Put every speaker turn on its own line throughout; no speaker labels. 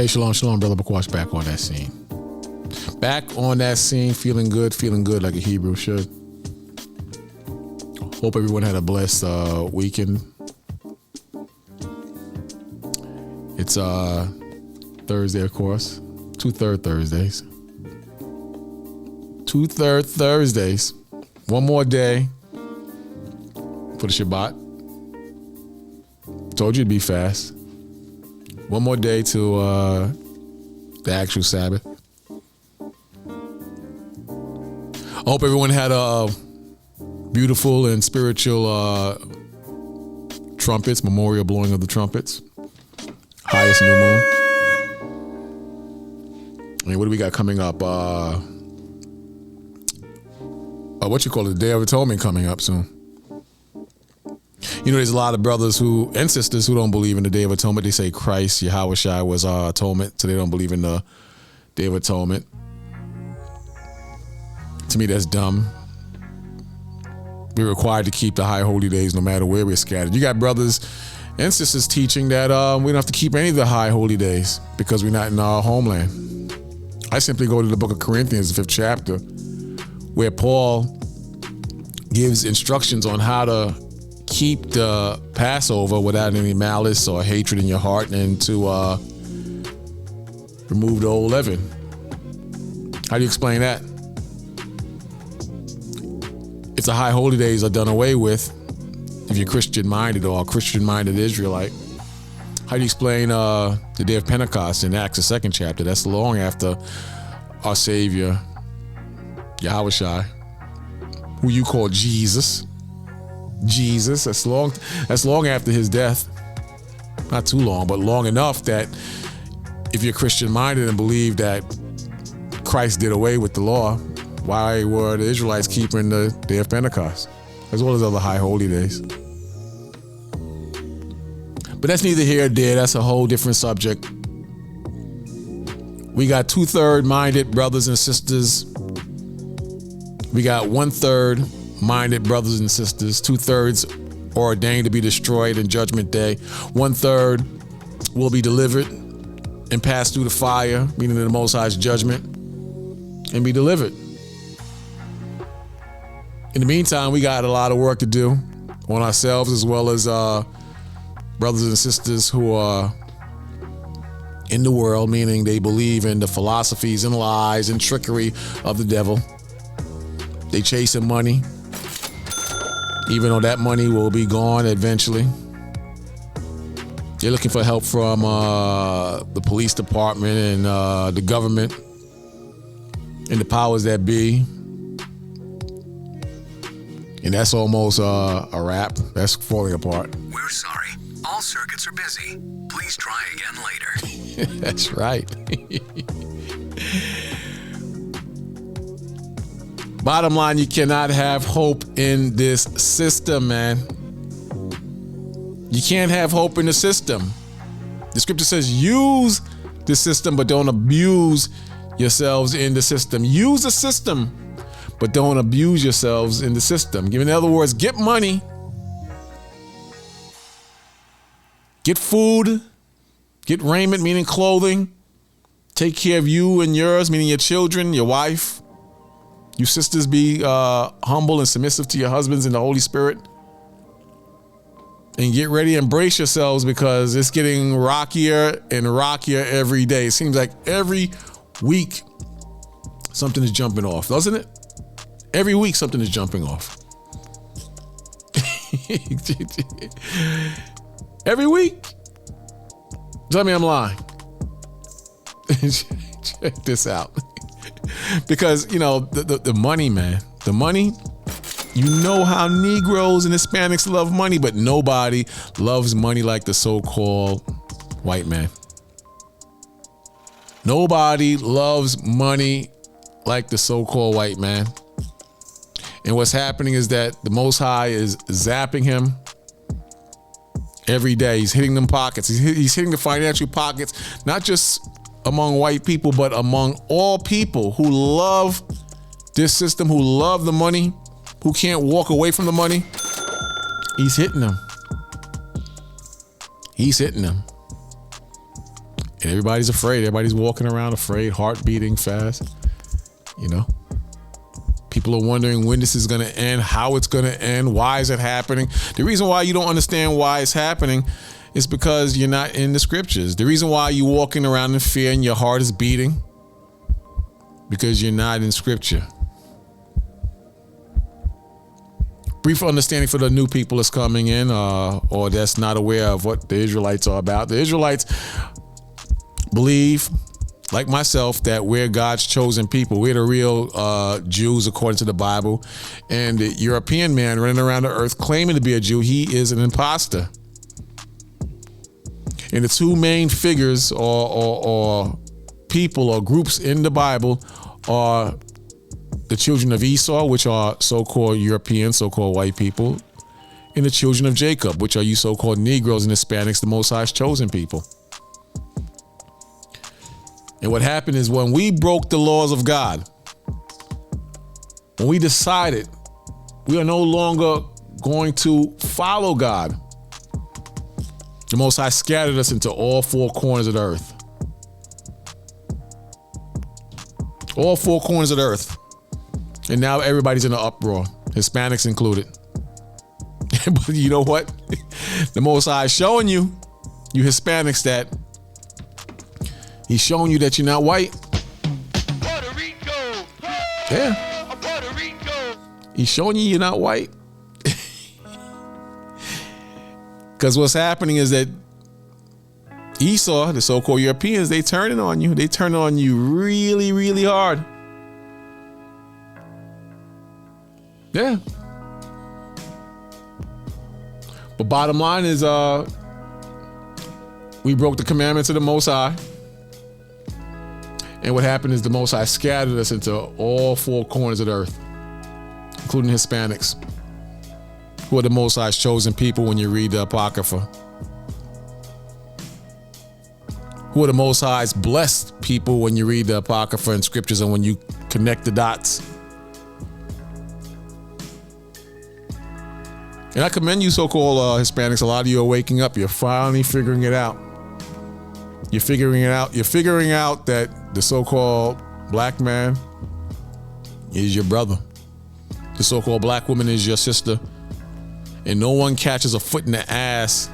Shalom, shalom, brother Bakwash, back on that scene. Back on that scene, feeling good like a Hebrew should. Hope everyone had a blessed weekend. It's Thursday, of course. 2/3 Thursdays. 2/3 Thursdays. One more day for the Shabbat. Told you it'd be fast. One more day to the actual Sabbath. I hope everyone had a beautiful and spiritual trumpets, memorial blowing of the trumpets. Highest new moon. I mean, what do we got coming up? The Day of Atonement coming up soon. You know, there's a lot of brothers and sisters who don't believe in the Day of Atonement. They say Christ, Yahushua was our atonement, so they don't believe in the Day of Atonement. To me, that's dumb. We're required to keep the high holy days no matter where we're scattered. You got brothers and sisters teaching that we don't have to keep any of the high holy days because we're not in our homeland. I simply go to the book of Corinthians, the 5th chapter, where Paul gives instructions on how to keep the Passover without any malice or hatred in your heart and to remove the old leaven. How do you explain that? If the high holy days are done away with, if you're Christian-minded or a Christian-minded Israelite, how do you explain the day of Pentecost in Acts, the 2nd chapter? That's long after our Savior, Yahushua, who you call Jesus. Jesus, that's long after his death. Not too long, but long enough that if you're Christian-minded and believe that Christ did away with the law, why were the Israelites keeping the day of Pentecost, as well as other high holy days? But that's neither here nor there. That's a whole different subject. We got 2/3 minded brothers and sisters. We got 1/3 minded brothers and sisters. 2/3 are ordained to be destroyed in Judgment Day. 1/3 will be delivered and pass through the fire, meaning the Most High's judgment, and be delivered. In the meantime, we got a lot of work to do on ourselves, as well as brothers and sisters who are in the world, meaning they believe in the philosophies and lies and trickery of the devil. They chasing money, even though that money will be gone eventually. They're looking for help from the police department and the government and the powers that be. And that's almost a wrap. That's falling apart.
We're sorry. All circuits are busy. Please try again later.
That's right. Bottom line, you cannot have hope in this system, man. You can't have hope in the system. The scripture says use the system, but don't abuse yourselves in the system. Use the system, but don't abuse yourselves in the system. In other words, get money, get food, get raiment, meaning clothing, take care of you and yours, meaning your children, your wife. You sisters, be humble and submissive to your husbands in the Holy Spirit. And get ready, embrace yourselves, because it's getting rockier and rockier every day. It seems like every week something is jumping off, doesn't it? Every week something is jumping off. Every week. Tell me I'm lying. Check this out. Because, you know, the money, man, the money, you know how Negroes and Hispanics love money, but nobody loves money like the so-called white man. Nobody loves money like the so-called white man. And what's happening is that the Most High is zapping him every day. He's hitting them pockets. He's hitting the financial pockets, not just among white people, but among all people who love this system, who love the money, who can't walk away from the money. He's hitting them. He's hitting them. And everybody's afraid. Everybody's walking around afraid, heart beating fast. You know, people are wondering when this is going to end, how it's going to end, why is it happening? The reason why you don't understand why it's happening is because you're not in the scriptures. The reason why you're walking around in fear and your heart is beating, because you're not in scripture. Brief understanding for the new people that's coming in or that's not aware of what the Israelites are about. The Israelites believe, like myself, that we're God's chosen people. We're the real Jews according to the Bible. And the European man running around the earth claiming to be a Jew, he is an imposter. And the two main figures or people or groups in the Bible are the children of Esau, which are so-called Europeans, so-called white people, and the children of Jacob, which are you so-called Negroes and Hispanics, the Most High's chosen people. And what happened is when we broke the laws of God, when we decided we are no longer going to follow God, the Most High scattered us into all four corners of the earth. All four corners of the earth. And now everybody's in an uproar, Hispanics included. But you know what? The Most High is showing you Hispanics, that He's showing you that you're not white.
Puerto Rico.
Yeah.
Puerto Rico.
He's showing you you're not white. Because what's happening is that Esau, the so-called Europeans, they turning on you. They turn on you really, really hard. Yeah. But bottom line is we broke the commandments of the Most High. And what happened is the Most High scattered us into all four corners of the earth, including Hispanics, who are the Most High's chosen people when you read the Apocrypha. Who are the Most High's blessed people when you read the Apocrypha and scriptures and when you connect the dots. And I commend you, so-called Hispanics. A lot of you are waking up. You're finally figuring it out. You're figuring it out. You're figuring out that the so-called black man is your brother. The so-called black woman is your sister. And no one catches a foot in the ass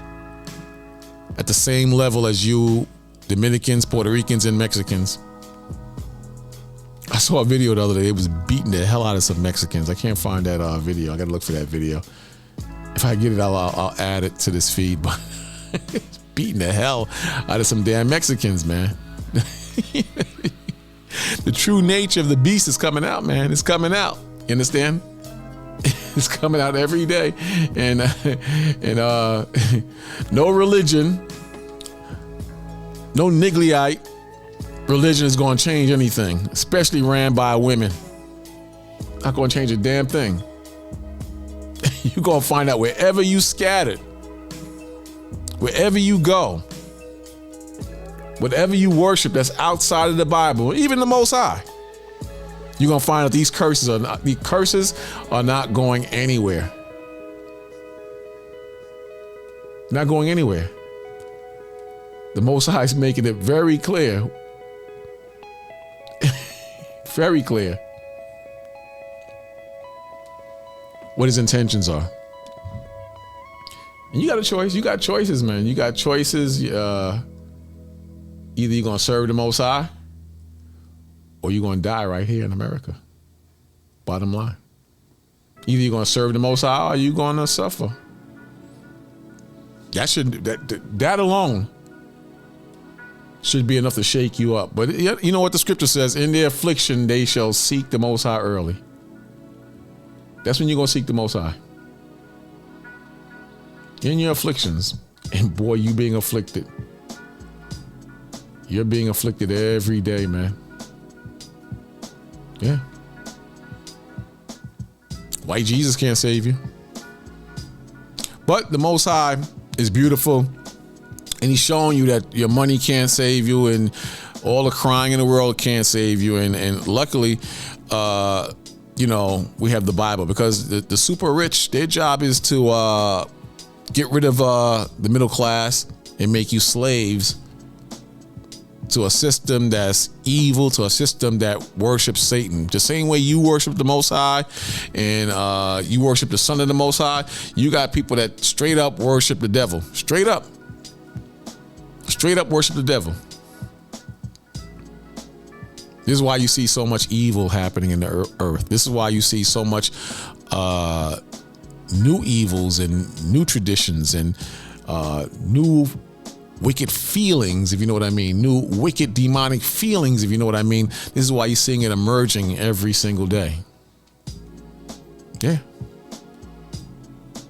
at the same level as you, Dominicans, Puerto Ricans, and Mexicans. I saw a video the other day. It was beating the hell out of some Mexicans. I can't find that video. I got to look for that video. If I get it, I'll add it to this feed. But it's beating the hell out of some damn Mexicans, man. The true nature of the beast is coming out, man. It's coming out. You understand? It's coming out every day. And no religion, no Nigglyite religion is going to change anything, especially ran by women. Not going to change a damn thing. You're going to find out wherever you scattered, wherever you go, whatever you worship that's outside of the Bible, even the Most High, you're going to find out these curses are not going anywhere. Not going anywhere. The Most High is making it very clear. Very clear what his intentions are. And you got a choice. You got choices, man. You got choices. Either you're going to serve the Most High or you're going to die right here in America. Bottom line. Either you're going to serve the Most High or you're going to suffer. That alone should be enough to shake you up. But you know what the scripture says? In their affliction, they shall seek the Most High early. That's when you're going to seek the Most High. In your afflictions. And boy, you being afflicted. You're being afflicted every day, man. Yeah. White Jesus can't save you. But the Most High is beautiful. And he's showing you that your money can't save you and all the crying in the world can't save you. And luckily, we have the Bible, because the super rich, their job is to get rid of the middle class and make you slaves to a system that's evil, to a system that worships Satan. The same way you worship the Most High and you worship the Son of the Most High, you got people that straight up worship the devil. Straight up worship the devil. This is why you see so much evil happening in the earth. This is why you see so much new evils and new traditions and new wicked feelings, if you know what I mean. New wicked demonic feelings, if you know what I mean. This is why you're seeing it emerging every single day. Yeah.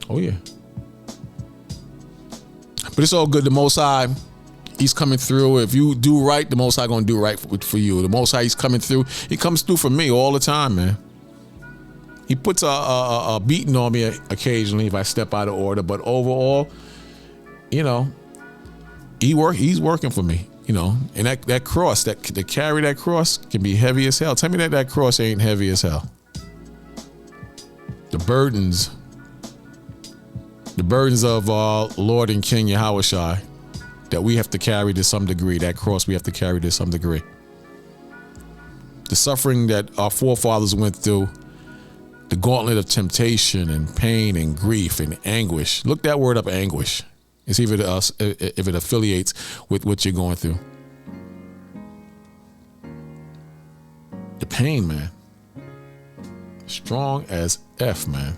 Oh, yeah. But it's all good. The Most High, He's coming through. If you do right, the Most High gonna do right for you. The Most High, He's coming through. He comes through for me all the time, man. He puts a beating on me occasionally if I step out of order, but overall, you know, he's working for me, you know. And that cross, to carry that cross can be heavy as hell. Tell me that cross ain't heavy as hell. The burdens of our Lord and King Yahushua that we have to carry to some degree, that cross we have to carry to some degree. The suffering that our forefathers went through, the gauntlet of temptation and pain and grief and anguish. Look that word up, anguish. It's if it affiliates with what you're going through. The pain, man. Strong as F, man.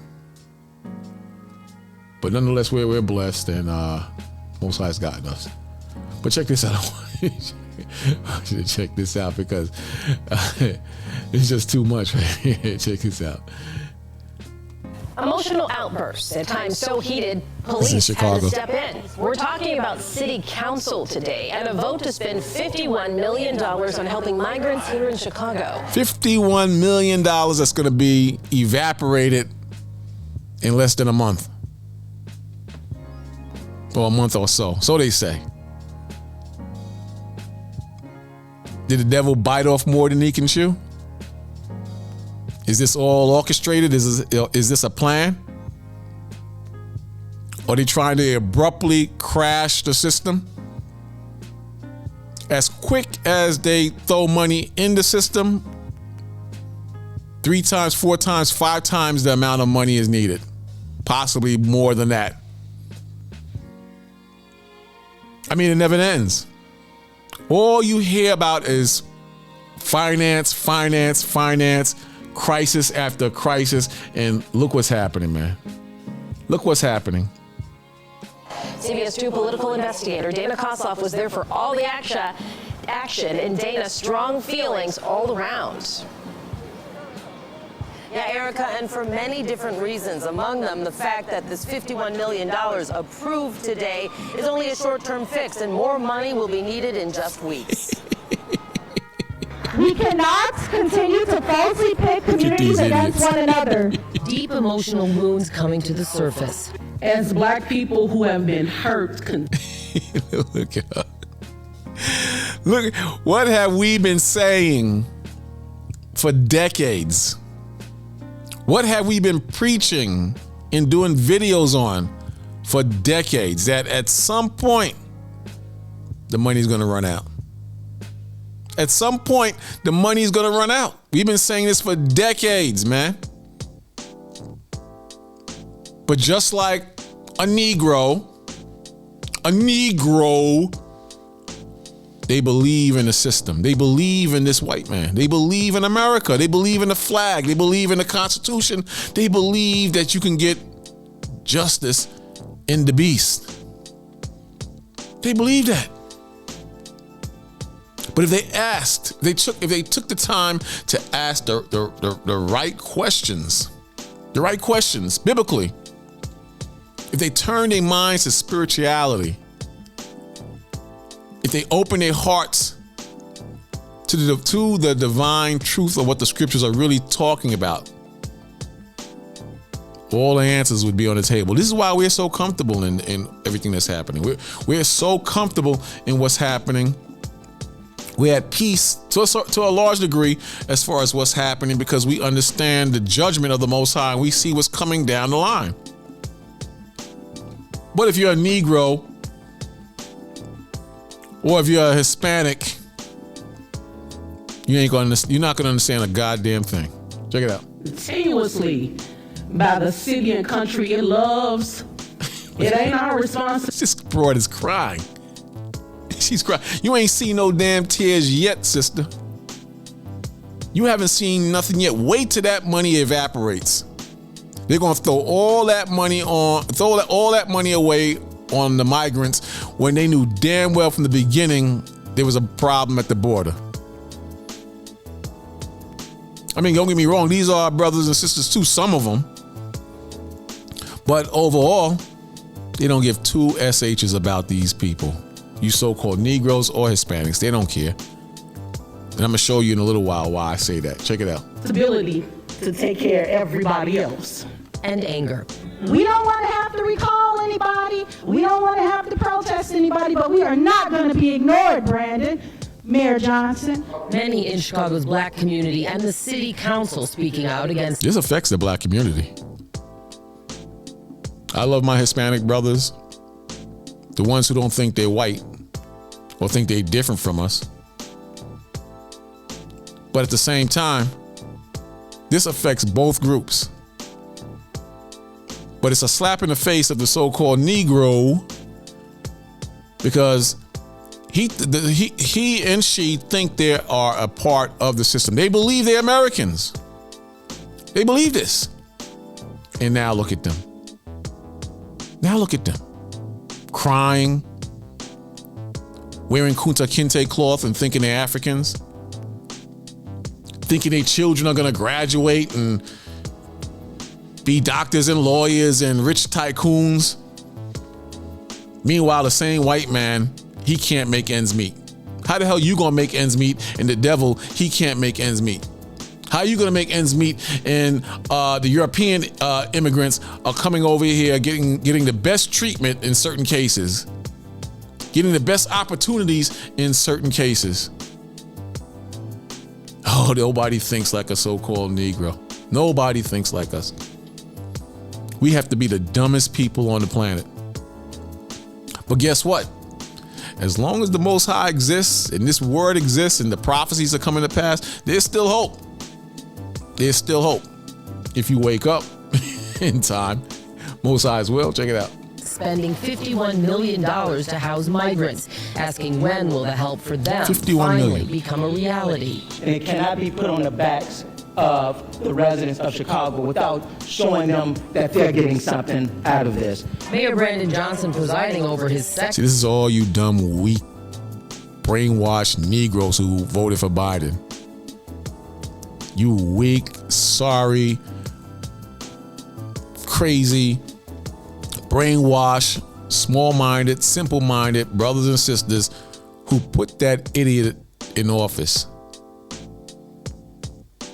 But nonetheless, we're blessed, and Most High's gotten us. But check this out. I should have checked this out because it's just too much right here. Check this out.
Emotional outbursts, at times so heated, police had to step in. We're talking about City Council today and a vote to spend $51 million on helping migrants here in Chicago.
$51 million that's going to be evaporated in less than a month. Or a month or so. So they say. Did the devil bite off more than he can chew? Is this all orchestrated? Is this a plan? Are they trying to abruptly crash the system? As quick as they throw money in the system, 3 times, 4 times, 5 times the amount of money is needed. Possibly more than that. I mean, it never ends. All you hear about is finance, crisis after crisis, and look what's happening, man. Look what's happening.
CBS 2 political investigator Dana Kosloff was there for all the action, and Dana, strong feelings all around.
Yeah, Erica, and for many different reasons, among them the fact that this $51 million approved today is only a short-term fix, and more money will be needed in just weeks.
We cannot continue to falsely pit communities against one another.
Deep emotional wounds coming to the surface.
As Black people who have been hurt.
Look at her. Look, what have we been saying for decades? What have we been preaching and doing videos on for decades? That at some point, the money's going to run out. At some point, the money's going to run out. We've been saying this for decades, man. But just like a Negro, they believe in the system. They believe in this white man. They believe in America. They believe in the flag. They believe in the Constitution. They believe that you can get justice in the beast. They believe that. But if they took the time to ask the right questions biblically, if they turn their minds to spirituality, if they open their hearts to the divine truth of what the scriptures are really talking about, all the answers would be on the table. This is why we're so comfortable in everything that's happening. We're so comfortable in what's happening. We're at peace to a large degree as far as what's happening because we understand the judgment of the Most High and we see what's coming down the line. But if you're a Negro or if you're a Hispanic You're not gonna understand a goddamn thing. Check it out.
Continuously by the city and country it loves. It ain't our responsibility.
This broad is crying. She's crying. You ain't seen no damn tears yet, sister. You haven't seen nothing yet. Wait till that money evaporates. They're gonna throw all that money away on the migrants when they knew damn well from the beginning there was a problem at the border. I mean, don't get me wrong, these are our brothers and sisters too, some of them. But overall, they don't give two SHs about these people. You so-called Negroes or Hispanics, they don't care. And I'm gonna show you in a little while why I say that. Check it out.
Ability to take care of everybody else.
And anger.
We don't want to have to recall anybody. We don't want to have to protest anybody, but we are not going to be ignored, Brandon. Mayor Johnson.
Many in Chicago's black community and the city council speaking out against.
This affects the black community. I love my Hispanic brothers, the ones who don't think they're white or think they're different from us. But at the same time, this affects both groups. But it's a slap in the face of the so-called Negro because he and she think they are a part of the system. They believe they're Americans. They believe this. And now look at them. Now look at them. Crying, wearing Kunta Kinte cloth and thinking they're Africans. Thinking their children are going to graduate and be doctors and lawyers and rich tycoons. Meanwhile, the same white man, he can't make ends meet. How the hell you gonna make ends meet and the devil, he can't make ends meet? How are you gonna make ends meet and the European immigrants are coming over here getting the best treatment in certain cases, getting the best opportunities in certain cases? Oh, nobody thinks like a so-called Negro. Nobody thinks like us. We have to be the dumbest people on the planet. But guess what? As long as the Most High exists and this word exists and the prophecies are coming to pass, there's still hope. There's still hope. If you wake up in time, Most High's will. Check it out.
Spending $51 million to house migrants, asking when will the help for them finally become a reality.
And it cannot be put on the backs of the residents of Chicago without showing them that they're getting something out of this.
Mayor Brandon Johnson presiding over his second.
See, this is all you dumb, weak, brainwashed Negroes who voted for Biden. You weak, sorry, crazy, brainwashed, small-minded, simple-minded brothers and sisters who put that idiot in office.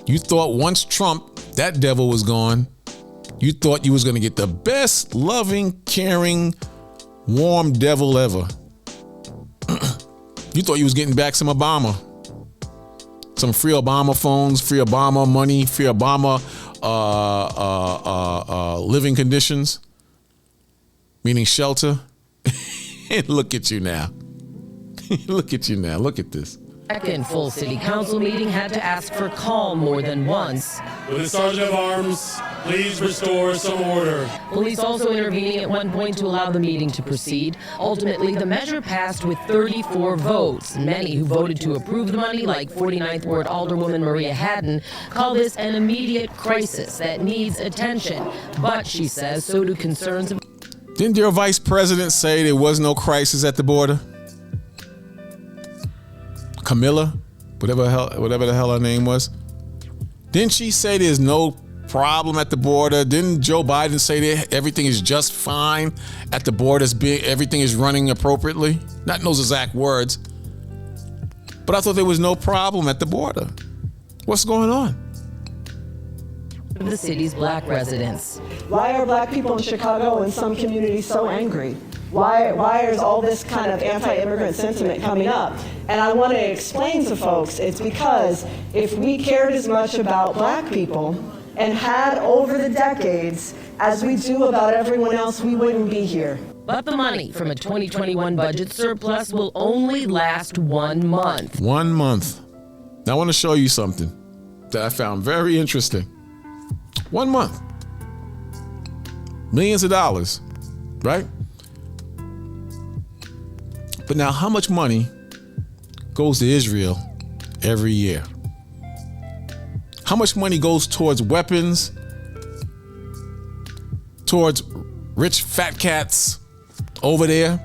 You thought once Trump, that devil was gone, you thought you was going to get the best loving, caring, warm devil ever. You thought you was getting back some Obama. Some free Obama phones, free Obama money, free Obama living conditions, meaning shelter. And look at you now. Look at you now. Look at this.
Second full city council meeting had to ask for calm more than once.
Will the Sergeant of Arms please restore some order?
Police also intervening at one point to allow the meeting to proceed. Ultimately, the measure passed with 34 votes. Many who voted to approve the money, like 49th Ward Alderwoman Maria Haddon, call this an immediate crisis that needs attention. But, she says, so do concerns of...
Didn't your vice president say there was no crisis at the border? Camilla, whatever the hell her name was. Didn't she say there's no problem at the border? Didn't Joe Biden say that everything is just fine at the border, everything is running appropriately? Not in those exact words. But I thought there was no problem at the border. What's going on?
The city's black residents.
Why are black people in Chicago and some communities so angry? Why is all this kind of anti-immigrant sentiment coming up? And I want to explain to folks, it's because if we cared as much about black people and had over the decades as we do about everyone else, we wouldn't be here.
But the money from a 2021 budget surplus will only last 1 month.
1 month. Now I want to show you something that I found very interesting. 1 month. Millions of dollars, right? But now how much money goes to Israel every year? How much money goes towards weapons, towards rich fat cats over there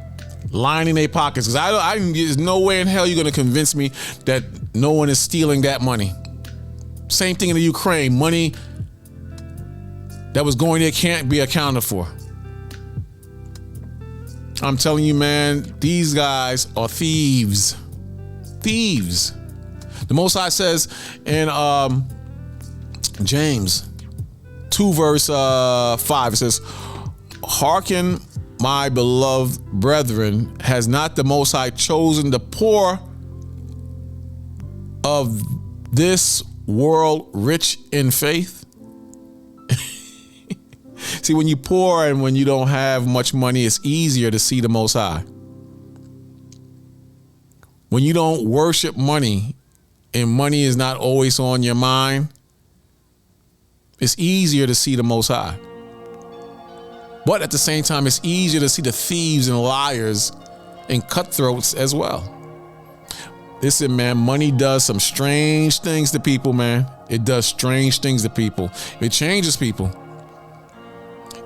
lining their pockets? Because there's no way in hell you're going to convince me that no one is stealing that money. Same thing in the Ukraine. Money that was going there can't be accounted for. I'm telling you, man, these guys are thieves. Thieves. The Most High says in James 2 verse 5, it says, "Hearken, my beloved brethren, has not the Most High chosen the poor of this world rich in faith?" See, when you're poor and when you don't have much money, it's easier to see the Most High. When you don't worship money and money is not always on your mind, it's easier to see the Most High. But at the same time, it's easier to see the thieves and liars and cutthroats as well. Listen, man, money does some strange things to people, man. It does strange things to people. It changes people.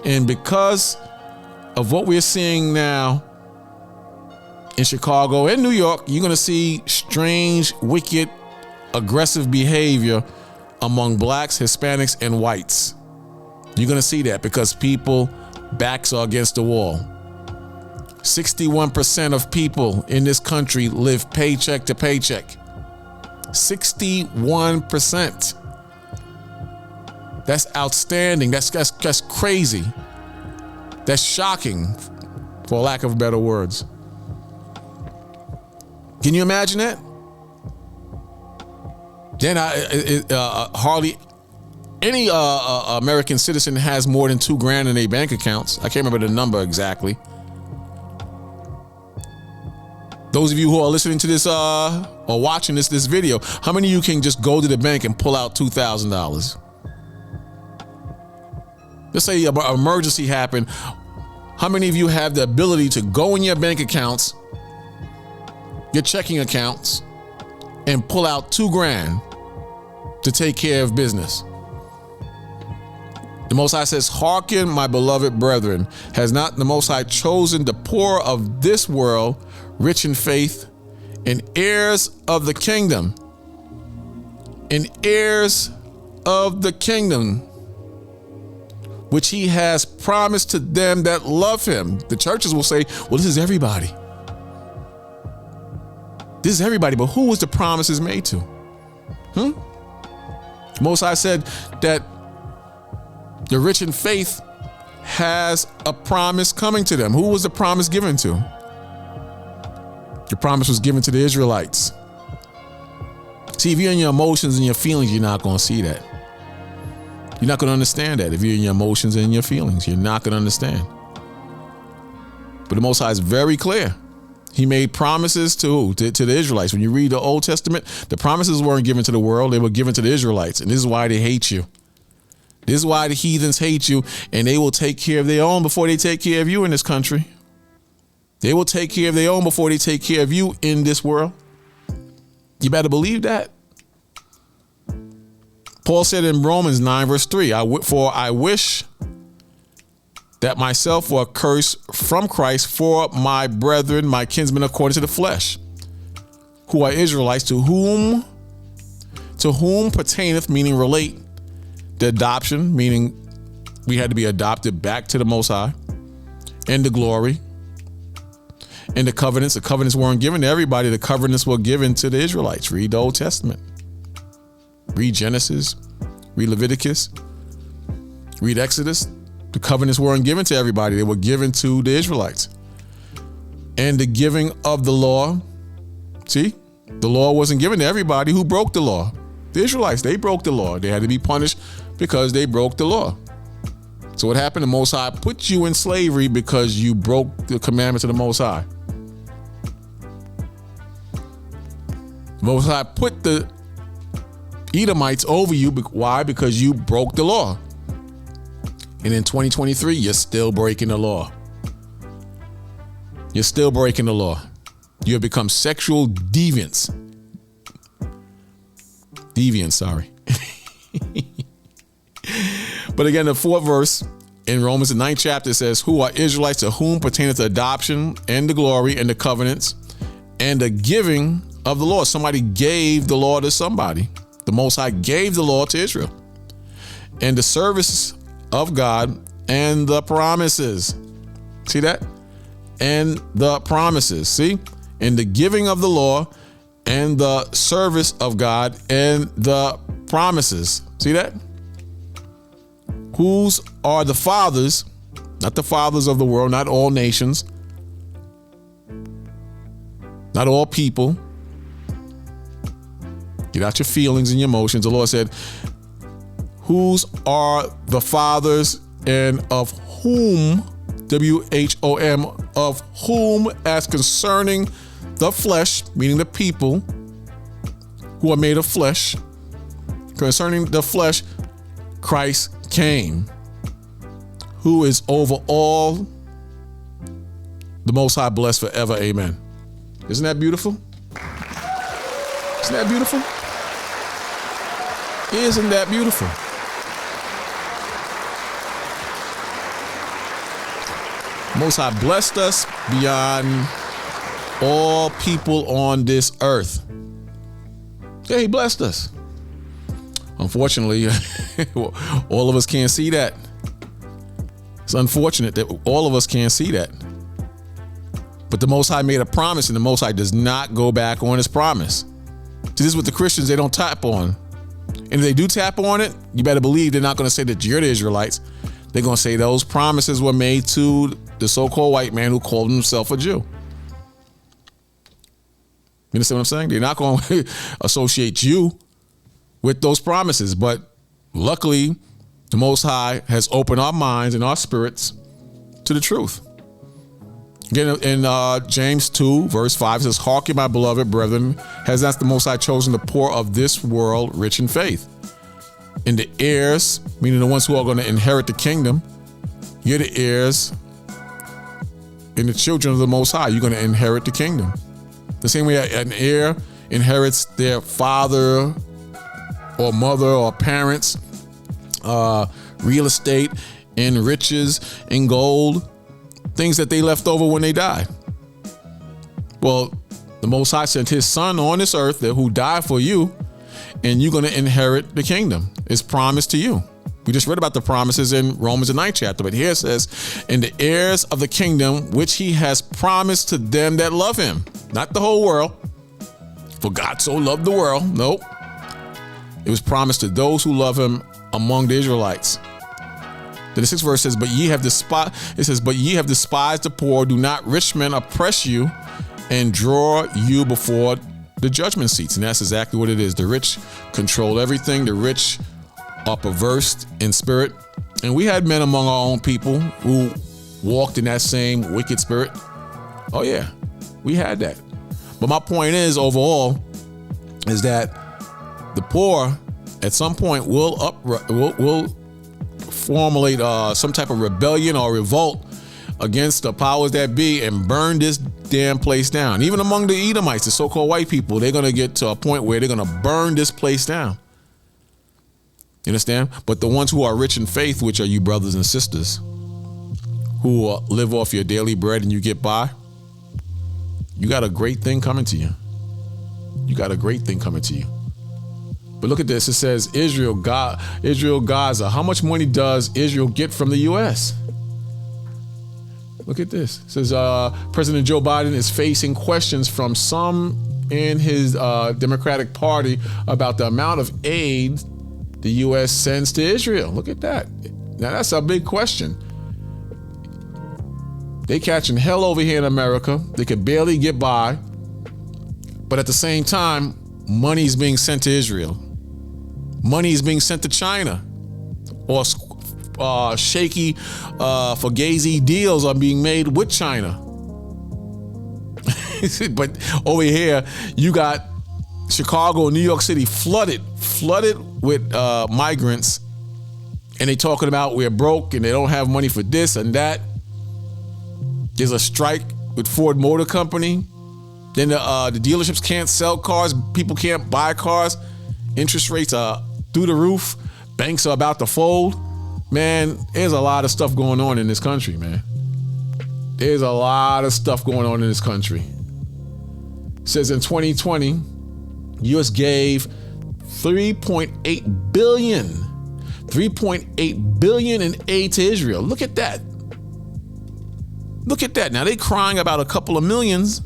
And because of what we're seeing now in Chicago and New York, you're going to see strange, wicked, aggressive behavior among blacks, Hispanics, and whites. You're going to see that because people backs are against the wall. 61% of people in this country live paycheck to paycheck. 61%. That's outstanding. That's crazy. That's shocking, for lack of better words. Can you imagine that? Then hardly any American citizen has more than $2,000 in their bank accounts. I can't remember the number exactly. Those of you who are listening to this or watching this video, how many of you can just go to the bank and pull out $2,000? Let's say an emergency happened. How many of you have the ability to go in your bank accounts, your checking accounts, and pull out $2,000 to take care of business? The Most High says, "Hearken, my beloved brethren, has not the Most High chosen the poor of this world, rich in faith, and heirs of the kingdom, and heirs of the kingdom, which he has promised to them that love him." The churches will say, well, this is everybody. This is everybody, but who was the promises made to? Most High said that the rich in faith has a promise coming to them. Who was the promise given to? The promise was given to the Israelites. See, if you're in your emotions and your feelings, you're not going to see that. You're not going to understand that. If you're in your emotions and your feelings, you're not going to understand. But the Most High is very clear. He made promises to the Israelites. When you read the Old Testament, the promises weren't given to the world. They were given to the Israelites. And this is why they hate you. This is why the heathens hate you, and they will take care of their own before they take care of you in this country. They will take care of their own before they take care of you in this world. You better believe that. Paul said in Romans 9 verse 3, "For I wish that myself were cursed from Christ for my brethren, my kinsmen according to the flesh, who are Israelites, to whom pertaineth," meaning relate, "the adoption," meaning we had to be adopted back to the Most High, "and the glory, and the covenants." The covenants weren't given to everybody. The covenants were given to the Israelites. Read the Old Testament. Read Genesis. Read Leviticus. Read Exodus. The covenants weren't given to everybody. They were given to the Israelites. And the giving of the law. See, the law wasn't given to everybody. Who broke the law? The Israelites. They broke the law. They had to be punished because they broke the law. So what happened? The Most High put you in slavery because you broke the commandments of the Most High. The Most High put the Edomites over you. Why? Because you broke the law. And in 2023, you're still breaking the law. You're still breaking the law. You have become sexual deviants. Sorry. But again, the 4th verse in Romans, the 9th chapter says, who are Israelites, to whom pertaineth the adoption and the glory and the covenants and the giving of the law. Somebody gave the law to somebody. The Most High gave the law to Israel. And the service of God and the promises. See that? And the promises. See? And the giving of the law and the service of God and the promises. See that? Whose are the fathers, not the fathers of the world, not all nations, not all people. Get out your feelings and your emotions. The Lord said, whose are the fathers and of whom, W-H-O-M, of whom as concerning the flesh, meaning the people who are made of flesh, concerning the flesh, Christ came, who is over all, the Most High blessed forever. Amen. Isn't that beautiful? Isn't that beautiful? Isn't that beautiful? Most High blessed us beyond all people on this earth. Yeah, he blessed us. Unfortunately, all of us can't see that. It's unfortunate that all of us can't see that. But the Most High made a promise, and the Most High does not go back on his promise. See, this is what the Christians, they don't tap on. And if they do tap on it, you better believe they're not going to say that you're the Israelites. They're going to say those promises were made to the so-called white man who called himself a Jew. You understand what I'm saying? They're not going to associate you with those promises. But luckily, the Most High has opened our minds and our spirits to the truth. Again, in James 2, verse 5, it says, hearken, my beloved brethren, has not the Most High chosen the poor of this world rich in faith? And the heirs, meaning the ones who are going to inherit the kingdom, you're the heirs and the children of the Most High. You're going to inherit the kingdom. The same way an heir inherits their father or mother or parents, real estate and riches and gold, things that they left over when they died. Well, the Most High sent his son on this earth who died for you, and you're going to inherit the kingdom. It's promised to you. We just read about the promises in Romans the 9th chapter, but here it says, and the heirs of the kingdom, which he has promised to them that love him. Not the whole world. For God so loved the world. Nope. It was promised to those who love him among the Israelites. Then the 6th verse says, but ye have despised the poor. Do not rich men oppress you and draw you before the judgment seats. And that's exactly what it is. The rich control everything. The rich are perverse in spirit. And we had men among our own people who walked in that same wicked spirit. Oh yeah, we had that. But my point is, overall, is that the poor at some point will formulate some type of rebellion or revolt against the powers that be and burn this damn place down. Even among the Edomites, the so-called white people, they're going to get to a point where they're going to burn this place down. You understand? But the ones who are rich in faith, which are you brothers and sisters, who live off your daily bread and you get by, you got a great thing coming to you. You got a great thing coming to you. But look at this. It says Israel, Gaza. How much money does Israel get from the U.S.? Look at this. It says President Joe Biden is facing questions from some in his Democratic Party about the amount of aid the U.S. sends to Israel. Look at that. Now that's a big question. They catching hell over here in America. They could barely get by. But at the same time, money is being sent to Israel. Money is being sent to China. Or shaky fugazi deals are being made with China. But over here, you got Chicago and New York City flooded with migrants, and they talking about we're broke and they don't have money for this and that. There's a strike with Ford Motor Company. Then the dealerships can't sell cars. People can't buy cars. Interest rates are through the roof. Banks are about to fold. Man, there's a lot of stuff going on in this country, man. There's a lot of stuff going on in this country. It says in 2020, U.S. gave $3.8 billion in aid to Israel. Look at that. Look at that. Now they crying about a couple of millions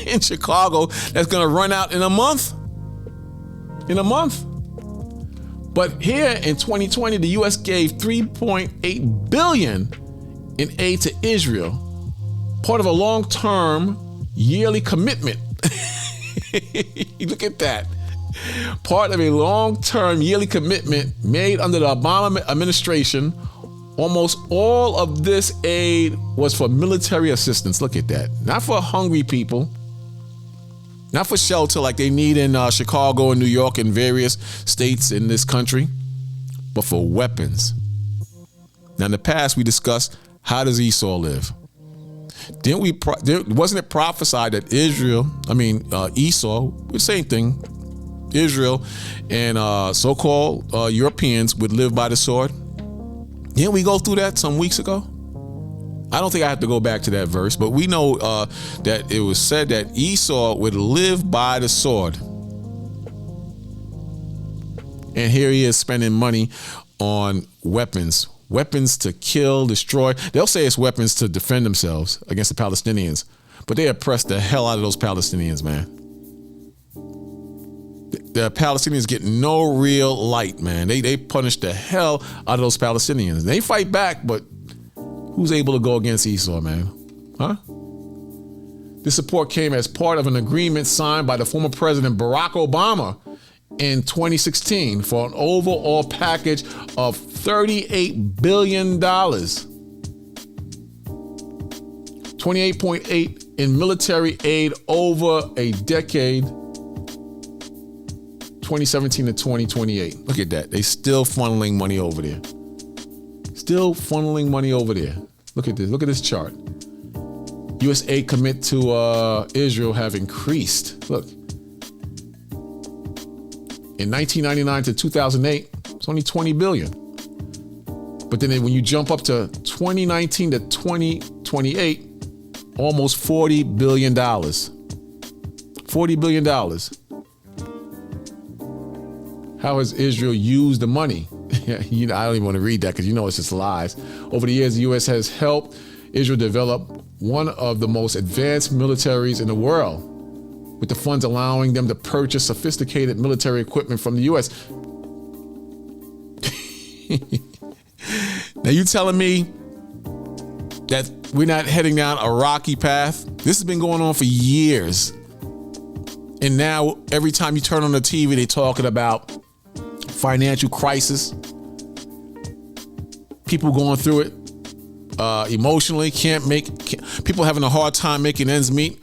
in Chicago that's going to run out in a month. But here in 2020, the U.S. gave $3.8 billion in aid to Israel, part of a long-term yearly commitment. Look at that. Part of a long-term yearly commitment made under the Obama administration. Almost all of this aid was for military assistance. Look at that. Not for hungry people. Not for shelter like they need in Chicago and New York and various states in this country, but for weapons. Now, in the past, we discussed, how does Esau live? Wasn't it prophesied that Esau, the same thing, Israel and so-called Europeans would live by the sword? Didn't we go through that some weeks ago? I don't think I have to go back to that verse, but we know that it was said that Esau would live by the sword. And here he is spending money on weapons to kill, destroy. They'll say it's weapons to defend themselves against the Palestinians, but they oppress the hell out of those Palestinians, man. The Palestinians get no real light, man. They punish the hell out of those Palestinians. They fight back, but who's able to go against Esau, man? Huh? This support came as part of an agreement signed by the former President Barack Obama in 2016 for an overall package of $38 billion. 28.8 in military aid over a decade, 2017 to 2028. Look at that. They still funneling money over there. Look at this. Look at this chart. U.S. aid commit to Israel have increased. Look. In 1999 to 2008, it's only $20 billion. But then when you jump up to 2019 to 2028, almost $40 billion. $40 billion. How has Israel used the money? I don't even want to read that because it's just lies. Over the years, the U.S. has helped Israel develop one of the most advanced militaries in the world, with the funds allowing them to purchase sophisticated military equipment from the U.S. Now you telling me that we're not heading down a rocky path? This has been going on for years. And now every time you turn on the TV, they're talking about financial crisis. People going through it emotionally, people having a hard time making ends meet.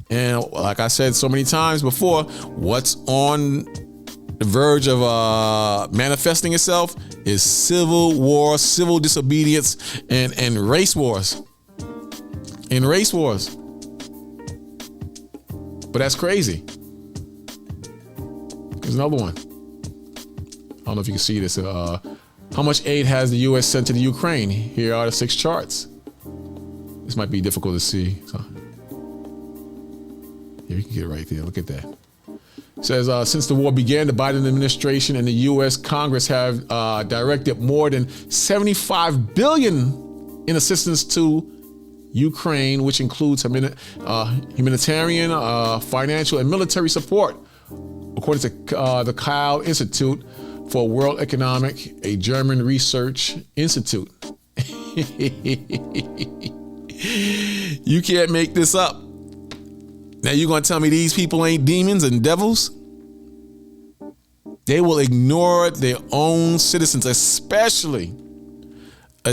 And like I said so many times before, what's on the verge of manifesting itself is civil war, civil disobedience, and race wars. But that's crazy. There's another one. I don't know if you can see this. How much aid has the U.S. sent to the Ukraine? Here are the 6 charts. This might be difficult to see. So, yeah, you can get it right there. Look at that. It says, since the war began, the Biden administration and the U.S. Congress have directed more than $75 billion in assistance to Ukraine, which includes humanitarian, financial, and military support, according to the Kyle Institute for World Economic, a German research institute. You can't make this up. Now you're going to tell me these people ain't demons and devils? They will ignore their own citizens, especially if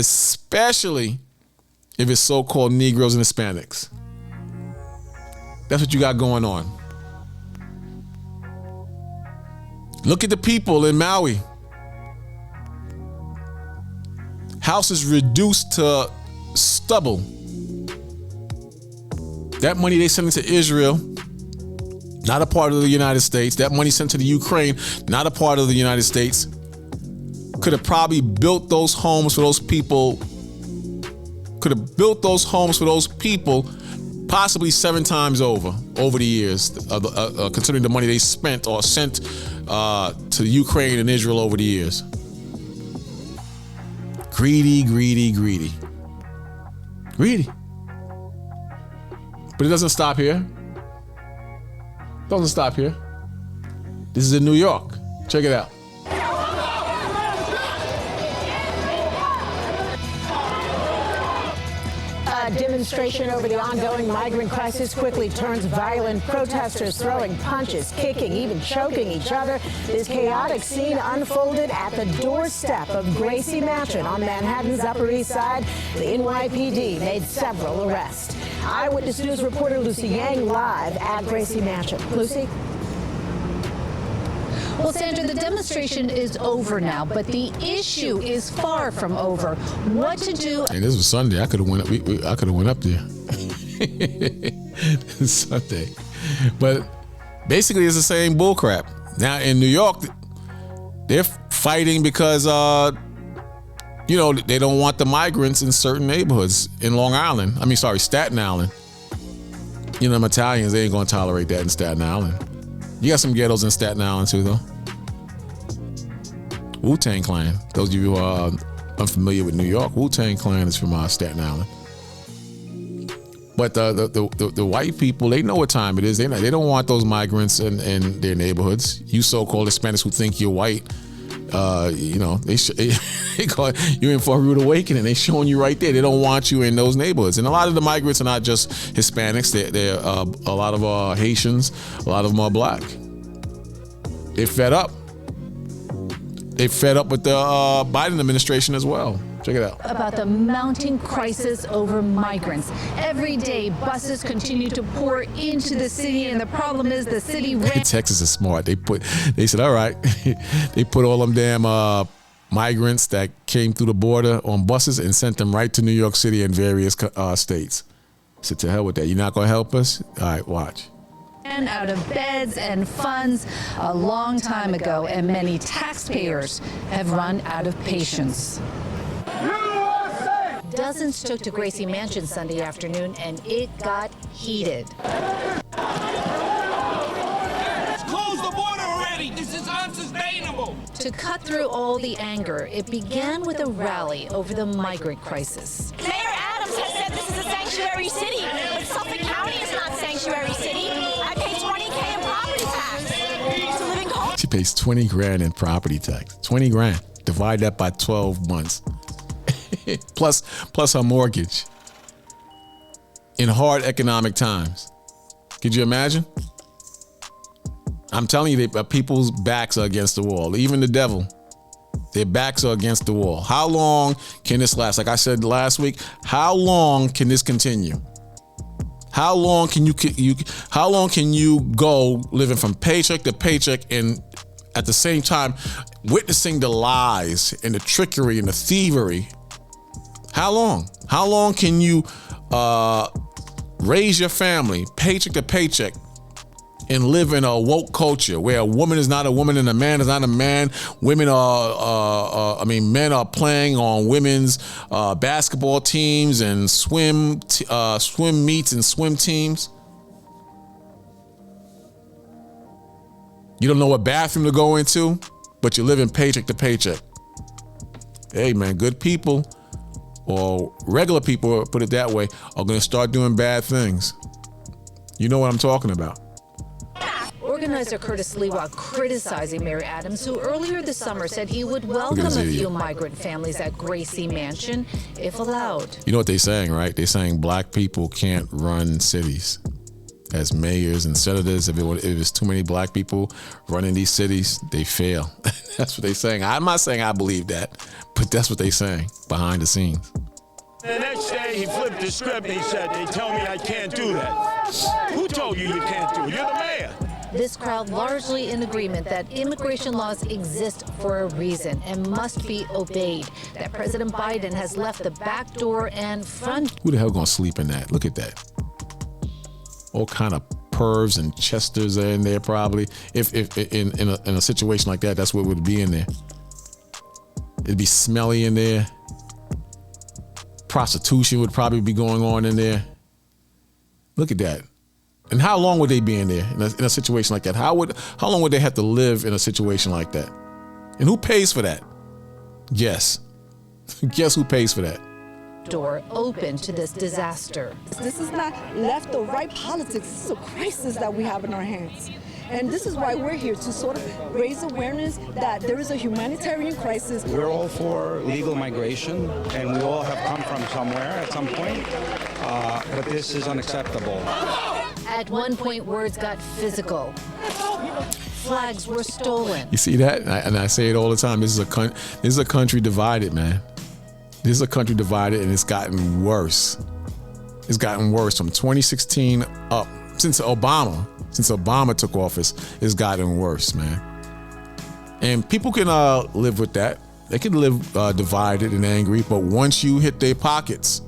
it's so-called Negroes and Hispanics. That's what you got going on. Look at the people in Maui. Houses reduced to stubble. That money they sent to Israel, not a part of the United States. That money sent to the Ukraine, not a part of the United States. Could have probably built those homes for those people. Possibly 7 times over the years, considering the money they spent or sent to Ukraine and Israel over the years. Greedy. But it doesn't stop here. This is in New York. Check it out.
A demonstration over the ongoing migrant crisis quickly turns violent. Protesters throwing punches, kicking, even choking each other. This chaotic scene unfolded at the doorstep of Gracie Mansion on Manhattan's Upper East Side. The NYPD made several arrests. Eyewitness News reporter Lucy Yang live at Gracie Mansion. Lucy?
Well, Sandra, the demonstration is over now, but the issue is far from over. What to do?
And this was Sunday. I could have went up there. Sunday, but basically it's the same bullcrap. Now in New York, they're fighting because they don't want the migrants in certain neighborhoods in Staten Island. Them Italians, they ain't gonna tolerate that in Staten Island. You got some ghettos in Staten Island too, though. Wu-Tang Clan. Those of you who are unfamiliar with New York, Wu-Tang Clan is from Staten Island. But the white people, they know what time it is. They don't want those migrants in their neighborhoods. You so-called Hispanics who think you're white, they call it, you're in for a rude awakening. They showing you right there. They don't want you in those neighborhoods. And a lot of the migrants are not just Hispanics. They're a lot of Haitians. A lot of them are black. They're fed up. They're fed up with the Biden administration as well. Check it out.
About the mounting crisis over migrants. Every day, buses continue to pour into the city, and the problem is the city
Texas is smart. They said, all right. They put all them damn migrants that came through the border on buses and sent them right to New York City and various states. So to hell with that. You're not going to help us? All right, watch.
Out of beds and funds a long time ago, and many taxpayers have run out of patience. Dozens took to Gracie Mansion Sunday afternoon, and it got heated.
Close the border already! This is unsustainable!
To cut through all the anger, it began with a rally over the migrant crisis.
Mayor Adams has said this is a sanctuary city, but Suffolk County is not sanctuary city. I pay $20,000 in property tax to live in Colton.
She pays $20,000 in property tax. $20,000. Divide that by 12 months. plus her mortgage. In hard economic times. Could you imagine? I'm telling you, people's backs are against the wall. Even the devil. Their backs are against the wall. How long can this last? Like I said last week, how long can this continue? How long can you go living from paycheck to paycheck and at the same time witnessing the lies and the trickery and the thievery? How long? How long can you raise your family paycheck to paycheck and live in a woke culture where a woman is not a woman and a man is not a man? Men are playing on women's basketball teams and swim meets and swim teams. You don't know what bathroom to go into, but you're living paycheck to paycheck. Hey man, good people, or regular people, put it that way, are going to start doing bad things. You know what I'm talking about.
Organizer Curtis Lewa criticizing Mayor Adams, who earlier this summer said he would welcome a few migrant families at Gracie Mansion if allowed.
You know what they're saying, right? They're saying black people can't run cities as mayors and senators. If it's too many black people running these cities, they fail. That's what they're saying. I'm not saying I believe that, but that's what they're saying behind the scenes.
The next day, he flipped the script and he said, they tell me I can't do that. Who told you you can't do it? You're the mayor.
This crowd largely in agreement that immigration laws exist for a reason and must be obeyed, that President Biden has left the back door and front.
Who the hell gonna sleep in that? Look at that. All kind of pervs and chesters are in there probably. If in a situation like that, that's what would be in there. It'd be smelly in there. Prostitution would probably be going on in there. Look at that. And how long would they be in there in a situation like that? How long would they have to live in a situation like that? And who pays for that? Guess. Guess who pays for that?
Door open to this disaster.
This is not left or right politics. This is a crisis that we have in our hands. And this is why we're here, to sort of raise awareness that there is a humanitarian crisis.
We're all for legal migration, and we all have come from somewhere at some point, but this is unacceptable.
At one point, words got physical. Flags were stolen.
You see that? And I say it all the time. This is a country divided, man. This is a country divided, and it's gotten worse. It's gotten worse from 2016 up. Since Obama took office, it's gotten worse, man. And people can live with that. They can live divided and angry, but once you hit their pockets,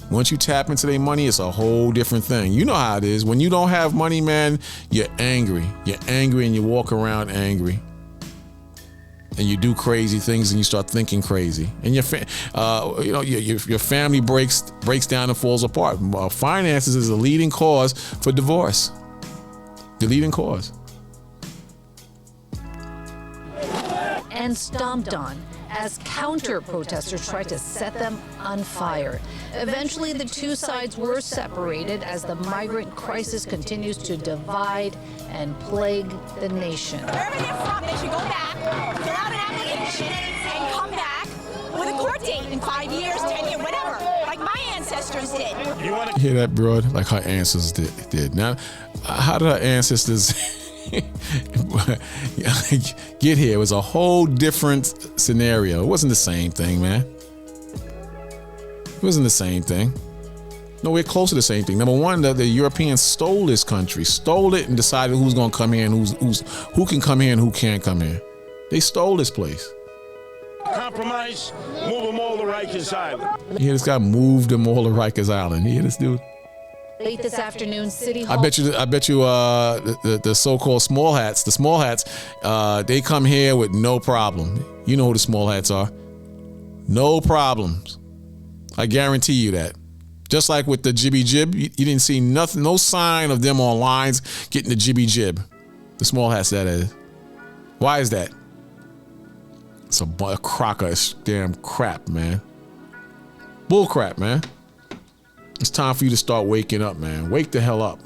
once you tap into their money, it's a whole different thing. You know how it is. When you don't have money, man, you're angry. You're angry and you walk around angry. And you do crazy things and you start thinking crazy. And your family breaks down and falls apart. Finances is a leading cause for divorce. The leading cause.
And stomped on as counter-protesters tried to set them on fire. Eventually, the two sides were separated as the migrant crisis continues to divide and plague the nation.
Wherever they're from, they should go back, fill out an application, and come back with a court date in 5 years, 10 years, whatever, like my ancestors did.
You hear that, bro? Like her ancestors did. Now, how did her ancestors get here? It was a whole different scenario. It wasn't the same thing, man. It wasn't the same thing. Nowhere close to the same thing. Number one, the Europeans stole this country, stole it, and decided who's gonna come here and who can come here and who can't come here. They stole this place.
Compromise, move them all to Rikers Island.
You hear this guy moved them all to Rikers Island. You hear this dude?
Late this afternoon, City Hall.
I bet you the so-called small hats, they come here with no problem. You know who the small hats are. No problems. I guarantee you that. Just like with the Jibby Jib, you didn't see nothing, no sign of them on lines getting the Jibby Jib. The small hats, that is. Why is that? It's a crock of damn crap, man. Bull crap, man. It's time for you to start waking up, man. Wake the hell up.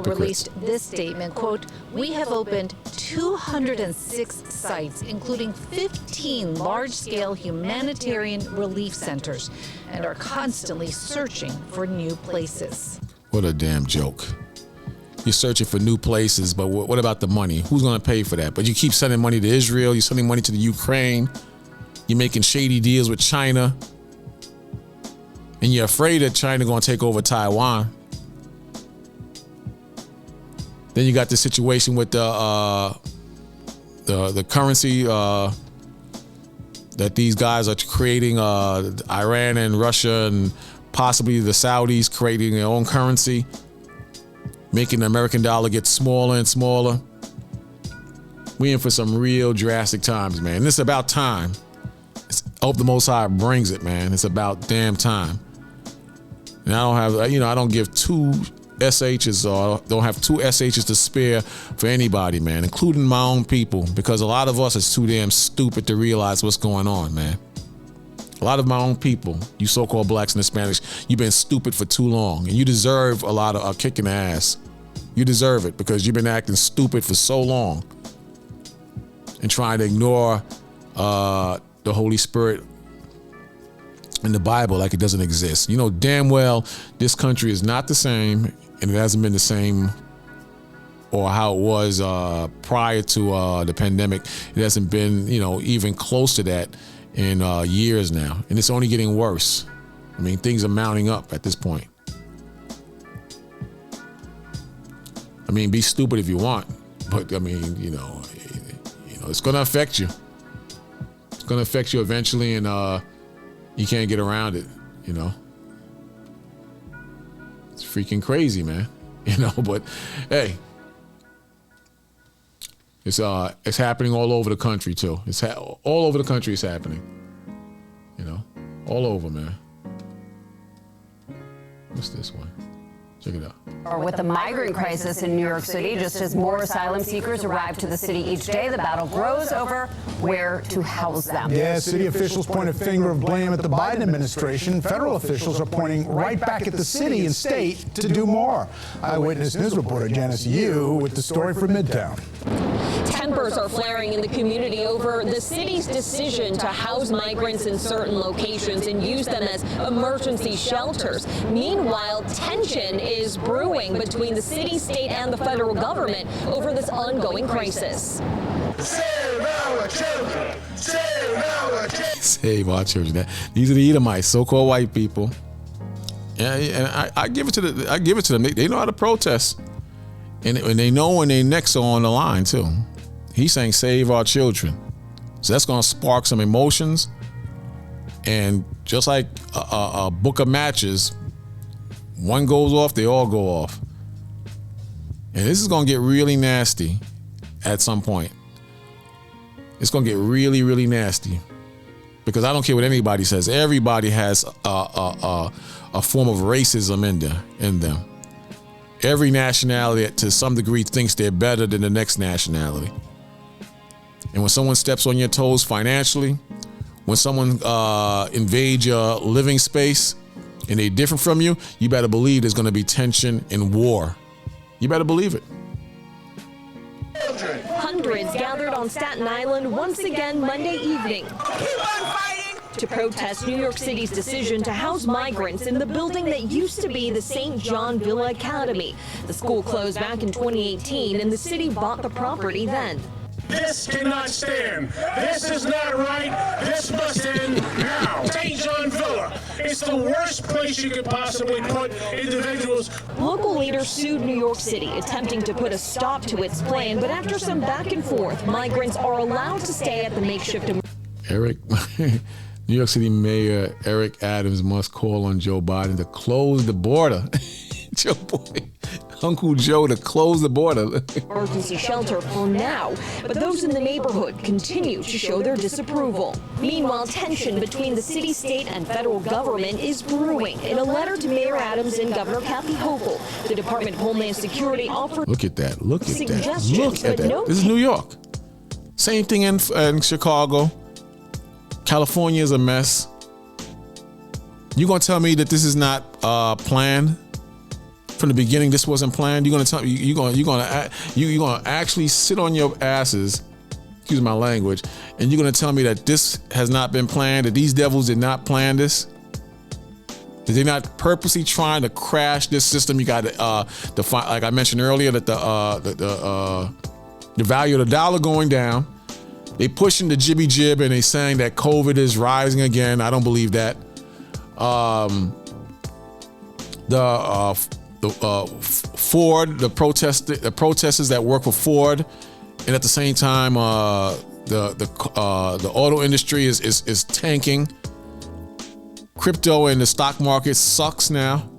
Released this statement, quote, "We have opened 206 sites, including 15 large-scale humanitarian relief centers, and are constantly searching for new places."
What a damn joke. You're searching for new places, but what about the money? Who's going to pay for that? But you keep sending money to Israel. You're sending money to the Ukraine. You're making shady deals with China. And you're afraid that China going to take over Taiwan. Then you got the situation with the currency that these guys are creating, Iran and Russia and possibly the Saudis creating their own currency, making the American dollar get smaller and smaller. We in for some real drastic times, man. And it's about time. I hope the Most High brings it, man. It's about damn time. And I don't give two SHs or don't have two SHs to spare for anybody, man, including my own people, because a lot of us is too damn stupid to realize what's going on, man. A lot of my own people, you so-called blacks and Hispanics, you've been stupid for too long, and you deserve a lot of a kick in the ass. You deserve it because you've been acting stupid for so long and trying to ignore the Holy Spirit in the Bible like it doesn't exist. You know damn well this country is not the same, and it hasn't been the same or how it was prior to the pandemic. It hasn't been, even close to that in years now, and it's only getting worse. I mean, things are mounting up at this point. I mean, be stupid if you want, but I mean, it's going to affect you. It's going to affect you eventually, and you can't get around it. It's freaking crazy, man. But hey, it's happening all over the country too. It's all over the country. It's happening. All over, man. What's this one? Check it out.
Or with the migrant crisis in New York City, just as more asylum seekers arrive to the city each day, the battle grows over where to house them.
Yeah, city officials point a finger of blame at the Biden administration. Federal officials are pointing right back at the city and state to do more. Eyewitness News reporter Janice Yu with the story from Midtown.
Tempers are flaring in the community over the city's decision to house migrants in certain locations and use them as emergency shelters. Meanwhile, tension is brewing between the city, state, and the federal government over this ongoing crisis.
Save our children! Save our children!
Save our children. These are the Edomites, so-called white people. And I give it to them. They know how to protest, and they know when their necks are on the line too. He's saying, "Save our children." So that's going to spark some emotions, and just like a book of matches, one goes off, they all go off. And this is going to get really nasty at some point. It's going to get really, really nasty, because I don't care what anybody says. Everybody has a form of racism in them. Every nationality, to some degree, thinks they're better than the next nationality. And when someone steps on your toes financially, when someone invades your living space and they're different from you, you better believe there's going to be tension and war. You better believe it.
Hundreds gathered on Staten Island once again Monday evening to protest New York City's decision to house migrants in the building that used to be the St. John Villa Academy. The school closed back in 2018, and the city bought the property then.
This cannot stand. This is not right. This must end now. St. John Villa. It's the worst place you could possibly put individuals.
Local leaders sued New York City, attempting to put a stop to its plan, but after some back and forth, migrants are allowed to stay at the makeshift.
New York City Mayor Eric Adams must call on Joe Biden to close the border. Uncle Joe, to close the border.
Emergency shelter for now, but those in the neighborhood continue to show their disapproval. Meanwhile, tension between the city, state, and federal government is brewing. In a letter to Mayor Adams and Governor Kathy Hochul, the Department of Homeland Security offered
Look at that. Look at that.
suggestions,
Look at
but
that.
no.
This is New York. Same thing in Chicago. California is a mess. You gonna tell me that this is not planned? From the beginning, this wasn't planned. You're gonna tell me you're gonna actually sit on your asses, excuse my language, and you're gonna tell me that this has not been planned, that these devils did not plan this, that they're not purposely trying to crash this system. You got to like I mentioned earlier, that the value of the dollar going down. They pushing the jibby jib and they saying that COVID is rising again. I don't believe that. Ford, the protesters that work for Ford, and at the same time, the auto industry is tanking. Crypto and the stock market sucks now.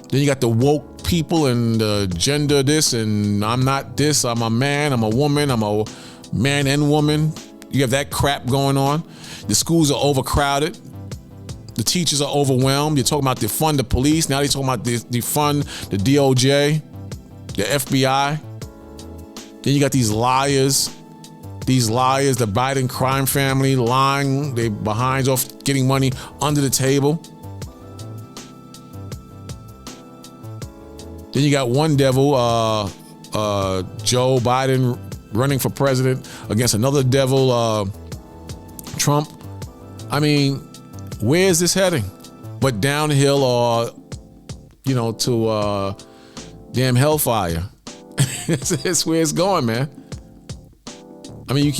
Then you got the woke people and the gender this, and I'm not this. I'm a man. I'm a woman. I'm a man and woman. You have that crap going on. The schools are overcrowded. The teachers are overwhelmed. You're talking about defund the police. Now they're talking about defund the DOJ, the FBI. Then you got these liars, the Biden crime family lying. They behind off getting money under the table. Then you got one devil, Joe Biden, running for president against another devil, Trump. I mean, where is this heading? But downhill or, to damn hellfire. It's where it's going, man. I mean, you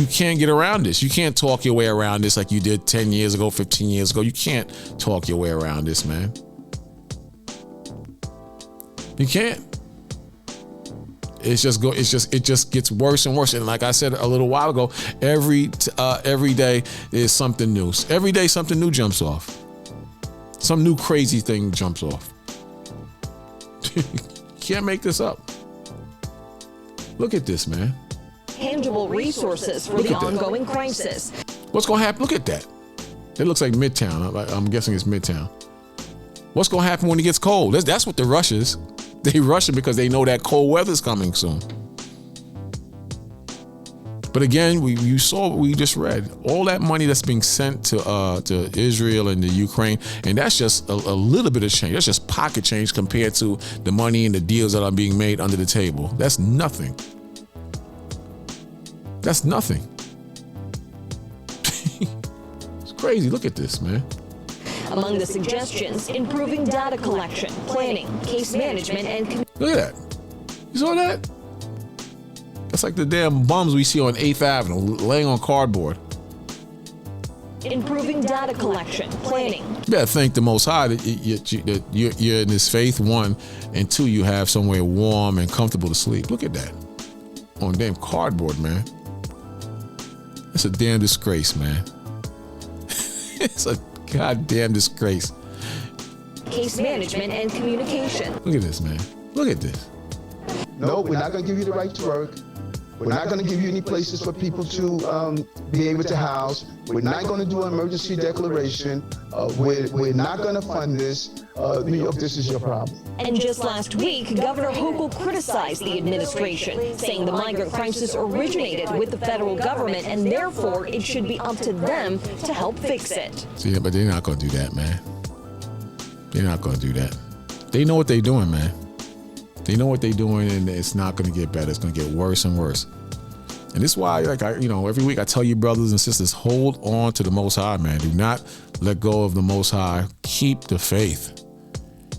can't get around this. You can't talk your way around this like you did 10 years ago, 15 years ago. You can't talk your way around this, man. You can't. It just gets worse and worse. And like I said a little while ago, every day is something new. Every day something new jumps off. Some new crazy thing jumps off. You can't make this up. Look at this, man.
Tangible resources for the ongoing crisis.
What's going to happen? Look at that. It looks like Midtown. I'm guessing it's Midtown. What's going to happen when it gets cold? That's what the rush is. They rush it because they know that cold weather's coming soon. But again, you saw what we just read. All that money that's being sent to Israel and the Ukraine, and that's just a little bit of change. That's just pocket change compared to the money and the deals that are being made under the table. That's nothing. That's nothing. It's crazy. Look at this, man.
Among the suggestions, improving data collection, planning, case management, and...
Look at that. You saw that? That's like the damn bums we see on 8th Avenue laying on cardboard.
Improving data collection, planning.
You better thank the Most High that you're in this faith, 1, and 2, you have somewhere warm and comfortable to sleep. Look at that. On damn cardboard, man. It's a damn disgrace, man. It's a goddamn disgrace.
Case management and communication.
Look at this, man. Look at this.
No, we're not going to give you the right to work. We're not going to give you any places for people to be able to house. We're not going to do an emergency declaration. We're not going to fund this. New York, this is your problem.
And just last week, Governor Hochul criticized the administration, saying the migrant crisis originated with the federal government and therefore it should be up to them to help fix it.
See, but they're not going to do that, man. They're not going to do that. They know what they're doing, man. They know what they're doing, and it's not going to get better. It's going to get worse and worse. And this is why, every week I tell you, brothers and sisters, hold on to the Most High, man. Do not let go of the Most High. Keep the faith.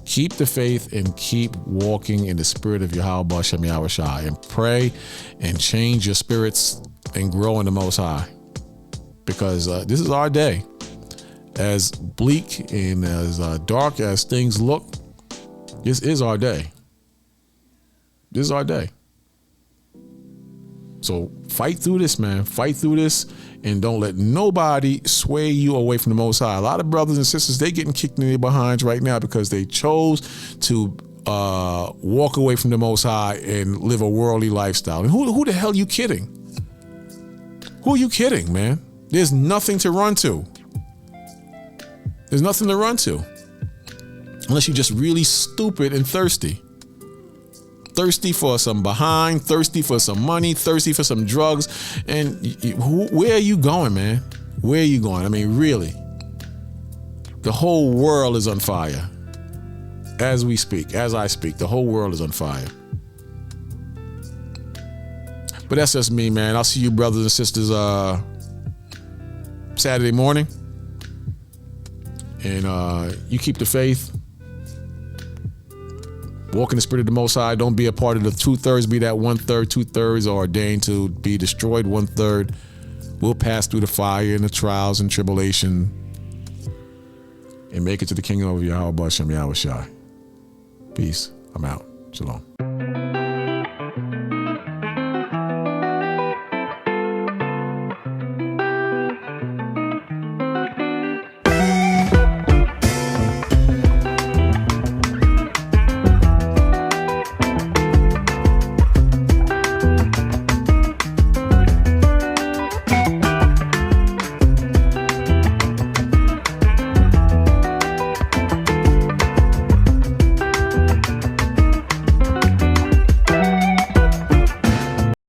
Keep the faith and keep walking in the spirit of Yahweh Bashem Yahushai, and pray and change your spirits and grow in the Most High. Because this is our day. As bleak and as dark as things look, this is our day. This is our day. So fight through this, man. Fight through this, and don't let nobody sway you away from the Most High. A lot of brothers and sisters, they getting kicked in their behinds right now because they chose to walk away from the Most High and live a worldly lifestyle. And who the hell are you kidding? Who are you kidding, man? There's nothing to run to. There's nothing to run to. Unless you're just really stupid and thirsty. Thirsty for some behind, thirsty for some money, thirsty for some drugs. And where are you going, man? Where are you going? I mean, really. The whole world is on fire. As we speak, as I speak, the whole world is on fire. But that's just me, man. I'll see you brothers and sisters Saturday morning. And you keep the faith. Walk in the spirit of the Most High. Don't be a part of the 2/3. Be that 1/3. 2/3 are ordained to be destroyed. 1/3 will pass through the fire and the trials and tribulation and make it to the kingdom of Yahweh Bashem Yahushai. Peace. I'm out. Shalom.